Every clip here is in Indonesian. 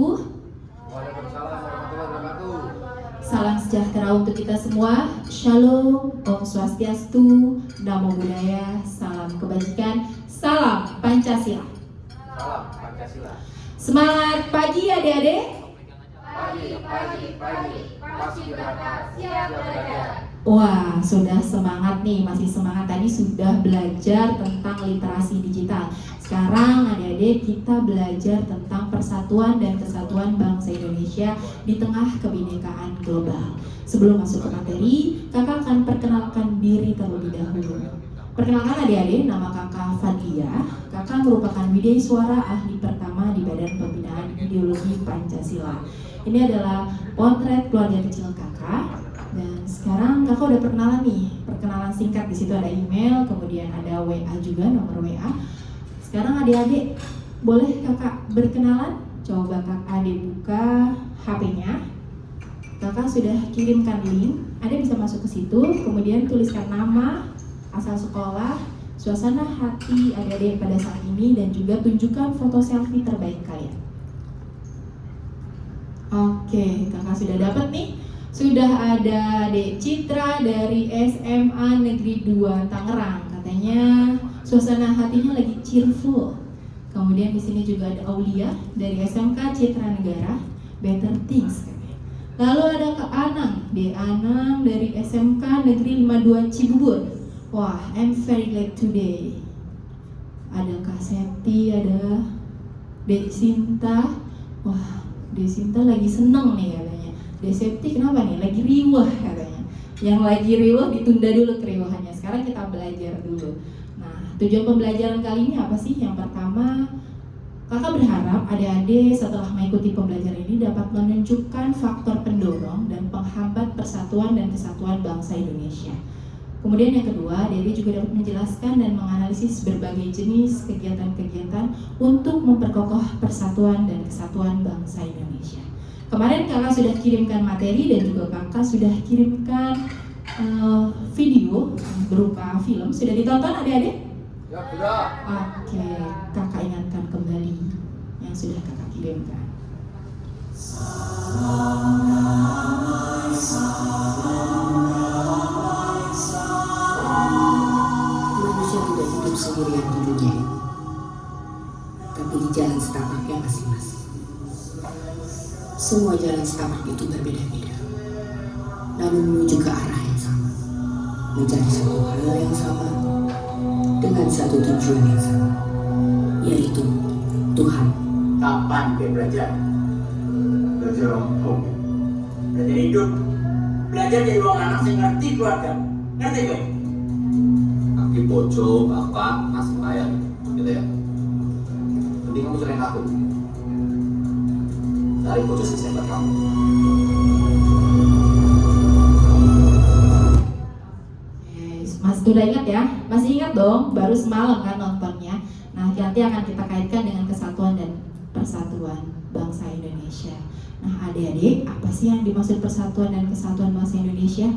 wabarakatuh. Waalaikumsalam warahmatullahi wabarakatuh. Salam sejahtera untuk kita semua. Shalom, Om Swastiastu, Namo Buddhaya, salam kebajikan, salam Pancasila. Salam Pancasila. Semangat pagi adik-adik. Pagi. Paskibraka siap belajar. Wah, sudah semangat nih, masih semangat. Tadi sudah belajar tentang literasi digital. Sekarang adik-adik kita belajar tentang persatuan dan kesatuan bangsa Indonesia di tengah kebinekaan global. Sebelum masuk ke materi, kakak akan perkenalkan diri terlebih dahulu. Perkenalkan adik-adik, nama kakak Fadlia. Kakak merupakan bidai suara ahli pertama di Badan Pembinaan Ideologi Pancasila. Ini adalah potret keluarga kecil kakak. Dan sekarang kakak udah perkenalan nih, perkenalan singkat. Di situ ada email, kemudian ada WA juga, nomor WA. Sekarang adik-adik boleh kakak berkenalan. Coba kakak adik buka HP-nya. Kakak sudah kirimkan link. Adik bisa masuk ke situ, kemudian tuliskan nama, asal sekolah, suasana hati adik-adik pada saat ini, dan juga tunjukkan foto selfie terbaik kalian. Oke, kakak sudah dapat nih. Sudah ada Dek Citra dari SMA Negeri 2 Tangerang. Katanya suasana hatinya lagi cheerful. Kemudian di sini juga ada Aulia dari SMK Citra Negara, Better Things. Lalu ada Kak Anang, Dek Anang dari SMK Negeri 52 Cibubur. Wah, I'm very glad today. Ada Kak Septi, ada Dek Sinta. Wah, Dek Sinta lagi seneng nih katanya. Dek Septi kenapa nih? Lagi riwah katanya. Yang lagi riwah ditunda dulu keriwahannya. Sekarang kita belajar dulu. Nah, tujuan pembelajaran kali ini apa sih? Yang pertama, kakak berharap adik-adik setelah mengikuti pembelajaran ini dapat menunjukkan faktor pendorong dan penghambat persatuan dan kesatuan bangsa Indonesia. Kemudian yang kedua, adik-adik juga dapat menjelaskan dan menganalisis berbagai jenis kegiatan-kegiatan untuk memperkokoh persatuan dan kesatuan bangsa Indonesia. Kemarin kakak sudah kirimkan materi dan juga kakak sudah kirimkan video berupa film. Sudah ditonton adik-adik? Ya, sudah. Oke, kakak ingatkan kembali yang sudah kakak kirimkan. Manusia tidak hidup sendirian di dunia ini, tapi di jalan setapaknya masing-masing. Semua jalan setapak itu berbeda-beda, namun menuju ke arah yang sama, mencari satu hal yang sama, dengan satu tujuan yang sama, yaitu Tuhan. Kapan dia belajar? Belajar hukum. Belajar hidup. Belajar jadi orang anak yang ngerti keluarga. Ngerti gue? Kaki bojo, bapak, ngasih layan, gitu ya. Mending kamu sering aku. Cari bojo sih buat kamu. Mas sudah ingat ya? Masih ingat dong? Baru semalam kan nontonnya. Nah, nanti akan kita kaitkan dengan kesatuan dan persatuan bangsa Indonesia. Nah, adik-adik, apa sih yang dimaksud persatuan dan kesatuan bangsa Indonesia?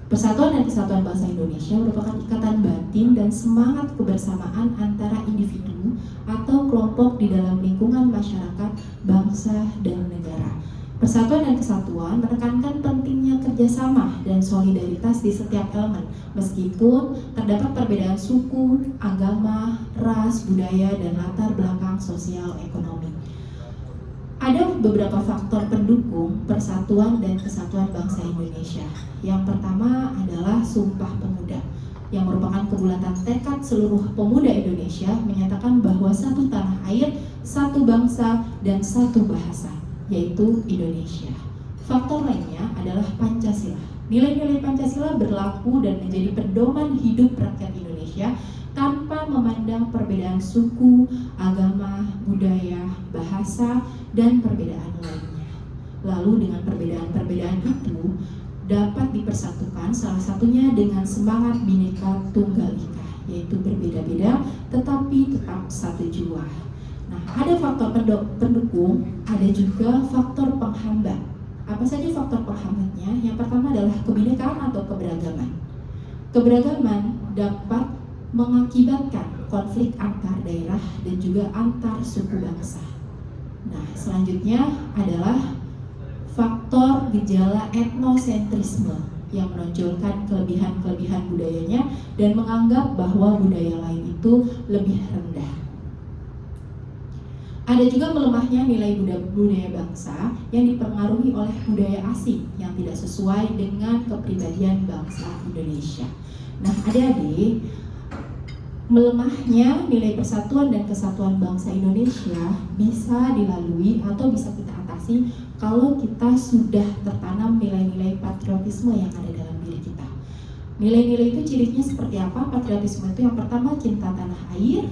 Persatuan dan kesatuan bangsa Indonesia merupakan ikatan batin dan semangat kebersamaan antara individu atau kelompok di dalam lingkungan masyarakat, bangsa, dan negara. Persatuan dan kesatuan menekankan pentingnya kerjasama dan solidaritas di setiap elemen, meskipun terdapat perbedaan suku, agama, ras, budaya, dan latar belakang sosial ekonomi. Ada beberapa faktor pendukung persatuan dan kesatuan bangsa Indonesia. Yang pertama adalah Sumpah Pemuda, yang merupakan kebulatan tekad seluruh pemuda Indonesia menyatakan bahwa satu tanah air, satu bangsa, dan satu bahasa, yaitu Indonesia. Faktor lainnya adalah Pancasila. Nilai-nilai Pancasila berlaku dan menjadi pedoman hidup rakyat Indonesia tanpa memandang perbedaan suku, agama, budaya, bahasa, dan perbedaan lainnya. Lalu dengan perbedaan-perbedaan itu dapat dipersatukan salah satunya dengan semangat Bhinneka Tunggal Ika, yaitu berbeda-beda tetapi tetap satu jua. Nah, ada faktor pendukung, ada juga faktor penghambat. Apa saja faktor penghambatnya? Yang pertama adalah kebinekaan atau keberagaman. Keberagaman dapat mengakibatkan konflik antar daerah dan juga antar suku bangsa. Nah, selanjutnya adalah faktor gejala etnosentrisme yang menonjolkan kelebihan-kelebihan budayanya dan menganggap bahwa budaya lain itu lebih rendah. Ada juga melemahnya nilai budaya bangsa yang dipengaruhi oleh budaya asing yang tidak sesuai dengan kepribadian bangsa Indonesia. Nah, adik-adik, melemahnya nilai persatuan dan kesatuan bangsa Indonesia bisa dilalui atau bisa kita atasi kalau kita sudah tertanam nilai-nilai patriotisme yang ada dalam diri kita. Nilai-nilai itu cirinya seperti apa? Patriotisme itu yang pertama cinta tanah air,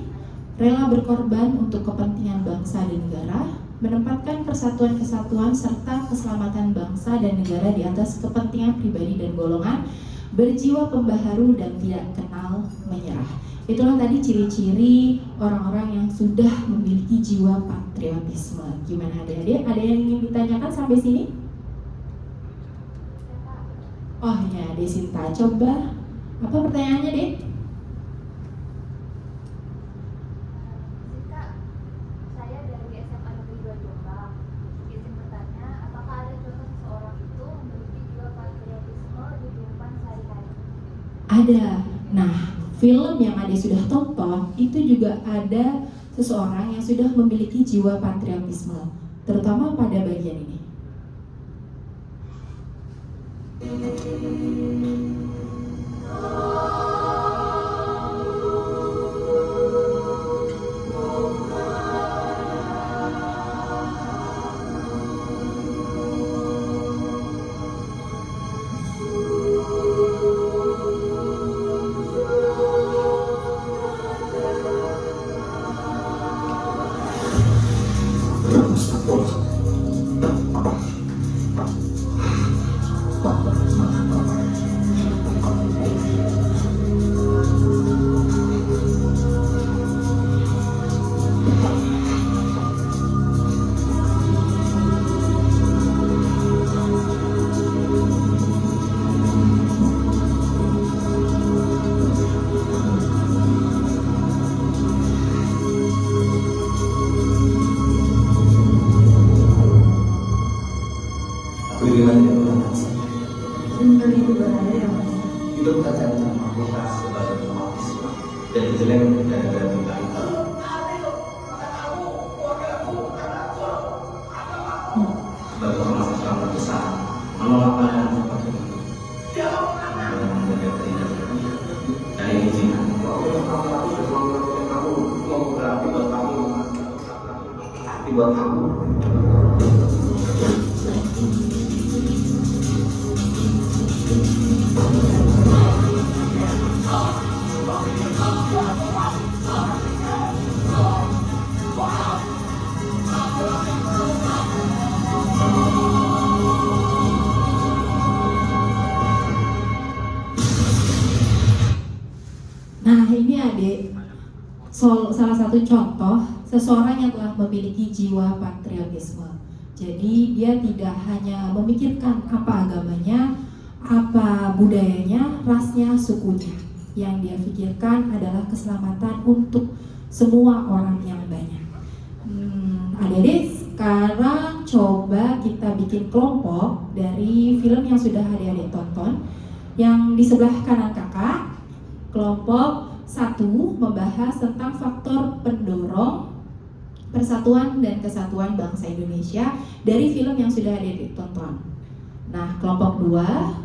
rela berkorban untuk kepentingan bangsa dan negara, menempatkan persatuan kesatuan serta keselamatan bangsa dan negara di atas kepentingan pribadi dan golongan, berjiwa pembaharu dan tidak kenal menyerah. Itulah tadi ciri-ciri orang-orang yang sudah memiliki jiwa patriotisme. Gimana adik-adik? Ada yang ingin ditanyakan sampai sini? Oh ya, Desinta, coba. Apa pertanyaannya, Dek? Kak, saya dari SMA Negeri 2 Jombang. Izin bertanya, apakah ada contoh seseorang itu memiliki jiwa patriotisme di kehidupan sehari-hari? Ada. Nah, film yang Ade sudah tonton itu juga ada seseorang yang sudah memiliki jiwa patriotisme, terutama pada bagian ini. Bagaimana dengan bangsa? Sebenarnya itu berada yang Hidup kata kita sebagai otomatis dan jelek dan kita itu. Sebagai orang yang besar, menolak pandangan seperti itu. Dan menjaga tidak dari izinkan. Buat kamu. Nah, ini adik, salah satu contoh seseorang yang telah memiliki jiwa patriotisme. Jadi dia tidak hanya memikirkan apa agamanya, apa budayanya, rasnya, sukunya. Yang dia pikirkan adalah keselamatan untuk semua orang yang banyak. Adik-adik, sekarang coba kita bikin kelompok dari film yang sudah adik-adik tonton. Yang di sebelah kanan kakak, kelompok 1 membahas tentang faktor pendorong persatuan dan kesatuan bangsa Indonesia dari film yang sudah adik-adik tonton. Nah, kelompok 2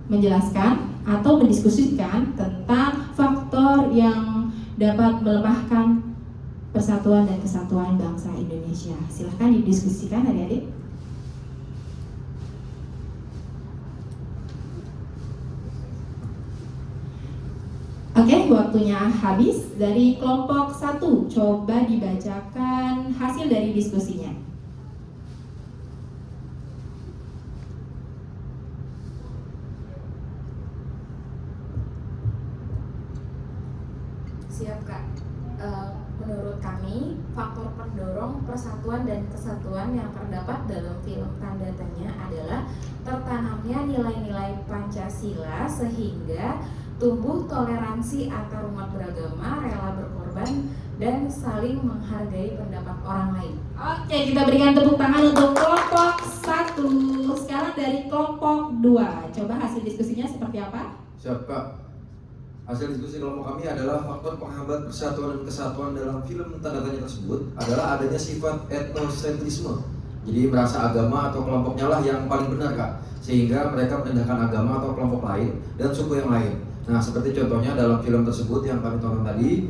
menjelaskan atau mendiskusikan tentang faktor yang dapat melemahkan persatuan dan kesatuan bangsa Indonesia. Silahkan didiskusikan adik-adik. Oke, waktunya habis. Dari kelompok 1, coba dibacakan hasil dari diskusinya. Siap Kak. Menurut kami, faktor pendorong persatuan dan kesatuan yang terdapat dalam film Tanda Tanya adalah tertanamnya nilai-nilai Pancasila sehingga tumbuh toleransi antar umat beragama, rela berkorban dan saling menghargai pendapat orang lain. Oke, kita berikan tepuk tangan untuk kelompok 1. Sekarang dari kelompok 2. Coba hasil diskusinya seperti apa? Siap Kak. Hasil diskusi kelompok kami adalah faktor penghambat persatuan dan kesatuan dalam film tanda tanya tersebut adalah adanya sifat etnosentrisme. Jadi merasa agama atau kelompoknya lah yang paling benar Kak, sehingga mereka merendahkan agama atau kelompok lain dan suku yang lain. Nah seperti contohnya dalam film tersebut yang kami tonton tadi,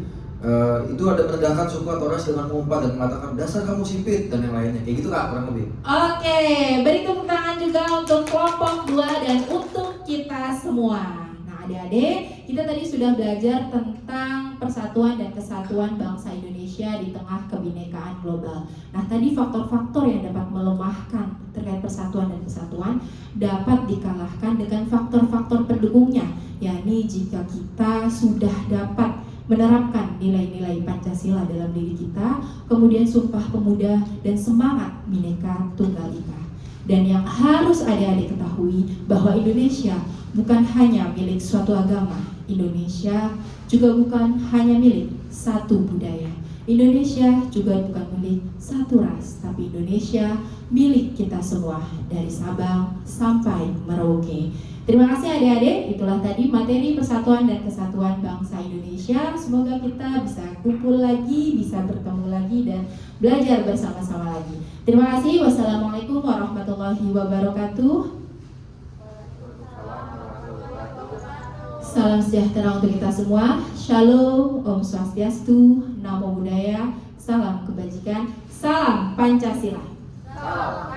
itu ada merendahkan suku atau ras dengan mengumpat dan mengatakan dasar kamu sipit dan yang lainnya, kayak gitu Kak kurang lebih. Oke, beri tepuk tangan juga untuk kelompok 2 dan untuk kita semua. Nah adik-adik, kita tadi sudah belajar tentang persatuan dan kesatuan bangsa Indonesia di tengah kebinekaan global. Nah tadi faktor-faktor yang dapat melemahkan terkait persatuan dan kesatuan dapat dikalahkan dengan faktor-faktor pendukungnya, yakni jika kita sudah dapat menerapkan nilai-nilai Pancasila dalam diri kita, kemudian Sumpah Pemuda dan semangat Bhinneka Tunggal Ika. Dan yang harus adik-adik ketahui bahwa Indonesia bukan hanya milik suatu agama, Indonesia juga bukan hanya milik satu budaya. Indonesia juga bukan milik satu ras, tapi Indonesia milik kita semua dari Sabang sampai Merauke. Terima kasih adik-adik, itulah tadi materi persatuan dan kesatuan bangsa Indonesia. Semoga kita bisa kumpul lagi, bisa bertemu lagi dan belajar bersama-sama lagi. Terima kasih. Wassalamualaikum warahmatullahi wabarakatuh. Salam sejahtera untuk kita semua. Shalom, Om Swastiastu, Namo Buddhaya, salam kebajikan, salam Pancasila. Salam.